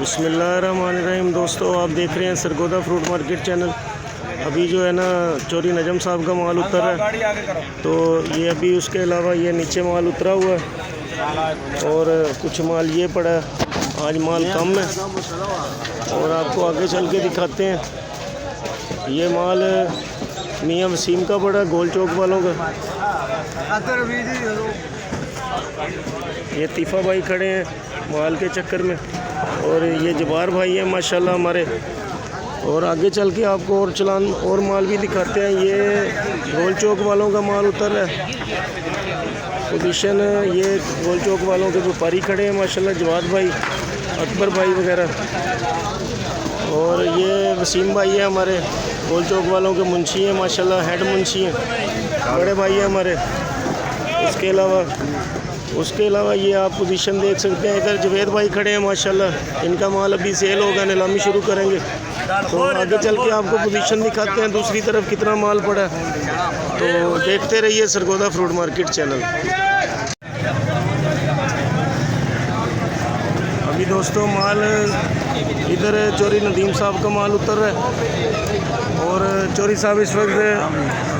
बिस्मिल्लाहिर्रहमानिर्रहीम। दोस्तों, आप देख रहे हैं सरगोदा फ्रूट मार्केट चैनल। अभी जो है ना चोरी नजम साहब का माल उतर रहा है, तो ये अभी उसके अलावा ये नीचे माल उतरा हुआ है और कुछ माल ये पड़ा है। आज माल कम है और आपको आगे चल के दिखाते हैं। ये माल मियाँ वसीम का पड़ा, गोल चौक वालों का। ये तीफ़ा भाई खड़े हैं माल के चक्कर में, और ये जबार भाई है माशाल्लाह हमारे। और आगे चल के आपको और चलान और माल भी दिखाते हैं। ये गोल चौक वालों का माल उतर रहा है। पोजीशन ये गोल चौक वालों के व्यापारी खड़े हैं माशाल्लाह, जवाद भाई, अकबर भाई वगैरह। और ये वसीम भाई है हमारे, गोल चौक वालों के मुंशी हैं माशाल्लाह, हेड मुंशी हैं, बड़े भाई हैं हमारे। उसके अलावा ये आप पोजीशन देख सकते हैं। इधर जवेद भाई खड़े हैं माशाल्लाह, इनका माल अभी सेल होगा, नीलामी शुरू करेंगे। तो आगे चल के आपको पोजीशन दिखाते हैं दूसरी तरफ कितना माल पड़ा है। तो देखते रहिए सरगोदा फ्रूट मार्केट चैनल। अभी दोस्तों माल इधर चोरी नदीम साहब का माल उतर रहा है और चोरी साहब इस वक्त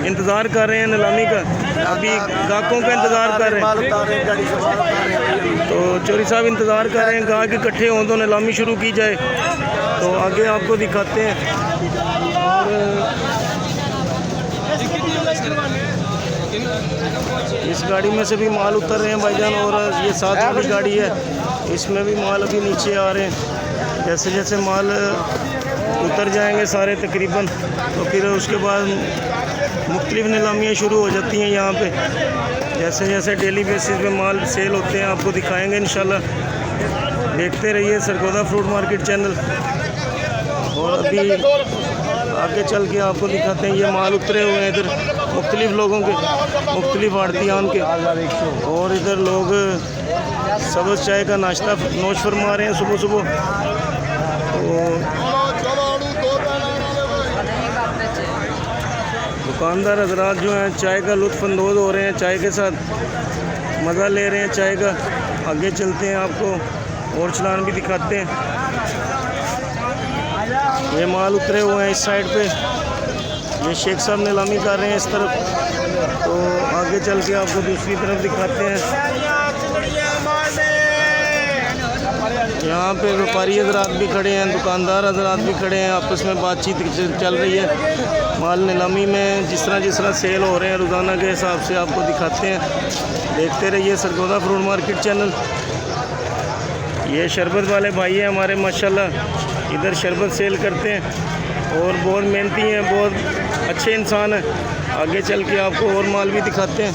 इंतज़ार कर रहे हैं नीलामी का। अभी गाहकों का इंतज़ार कर रहे हैं, तो चोरी साहब इंतज़ार कर रहे हैं, गाहक इकट्ठे हों तो नीलामी शुरू की जाए। तो आगे आपको दिखाते हैं। इस गाड़ी में से भी माल उतर रहे हैं भाईजान, और ये साथ वाली गाड़ी है, इसमें भी माल अभी नीचे आ रहे हैं। जैसे जैसे माल उतर जाएंगे सारे तकरीबन, तो फिर उसके बाद मुख्तलिफ नीलामियाँ शुरू हो जाती हैं यहाँ पे। जैसे जैसे डेली बेसिस पे माल सेल होते हैं आपको दिखाएंगे इंशाल्लाह। देखते रहिए सरगोदा फ्रूट मार्केट चैनल। और अभी आगे चल के आपको दिखाते हैं। ये माल उतरे हुए हैं इधर मुख्तलिफ लोगों के, मुख्तलिफ आड़तियान के। और इधर लोग सब्ज़ चाय का नाश्ता नोश फरमा रहे हैं सुबह सुबह। दुकानदार हजरात जो हैं चाय का लुत्फ़ अंदोज़ हो रहे हैं, चाय के साथ मज़ा ले रहे हैं चाय का। आगे चलते हैं, आपको और चलान भी दिखाते हैं। ये माल उतरे हुए हैं इस साइड पे, ये शेख साहब नीलामी कर रहे हैं इस तरफ। तो आगे चल के आपको दूसरी तरफ दिखाते हैं। यहाँ पे व्यापारी हजरात भी खड़े हैं, दुकानदार हजरात भी खड़े हैं, आपस में बातचीत चल रही है। माल नीलामी में जिस तरह सेल हो रहे हैं रोज़ाना के हिसाब से आपको दिखाते हैं। देखते रहिए सरगोदा फ्रूट मार्केट चैनल। ये शरबत वाले भाई हैं हमारे माशाल्लाह, इधर शरबत सेल करते हैं और बहुत मेहनती हैं, बहुत अच्छे इंसान हैं। आगे चल के आपको और माल भी दिखाते हैं।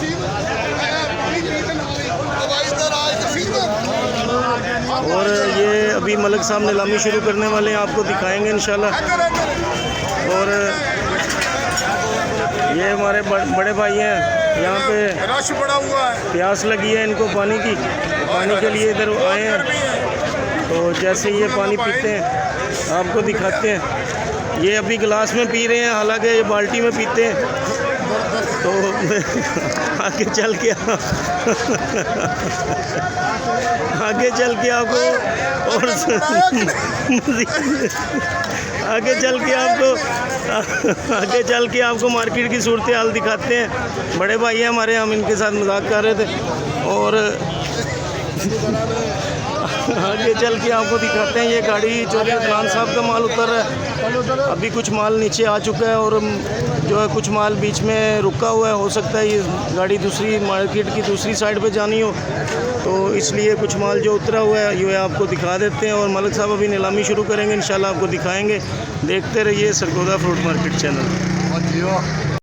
और ये अभी मलिक साहब नीलामी शुरू करने वाले हैं, आपको दिखाएंगे इंशाल्लाह। और ये हमारे बड़े भाई हैं, यहाँ पे रश पड़ा हुआ है, प्यास लगी है इनको पानी की, पानी के लिए इधर आए हैं। तो जैसे ये पानी पीते हैं आपको दिखाते हैं। ये अभी गिलास में पी रहे हैं, हालांकि ये बाल्टी में पीते हैं। तो आगे चल के आपको और आगे चल के आपको मार्केट की सूरत हाल दिखाते हैं। बड़े भाई हैं हमारे, हम इनके साथ मजाक कर रहे थे। और आगे चल के आपको दिखाते हैं। ये गाड़ी चोरी अदनान साहब का माल उतर रहा है। अभी कुछ माल नीचे आ चुका है और जो है कुछ माल बीच में रुका हुआ है। हो सकता है ये गाड़ी दूसरी मार्केट की दूसरी साइड पे जानी हो, तो इसलिए कुछ माल जो उतरा हुआ है ये आपको दिखा देते हैं। और मलिक साहब अभी नीलामी शुरू करेंगे इंशाल्लाह, आपको दिखाएंगे। देखते रहिए सरगोदा फ्रूट मार्केट चैनल।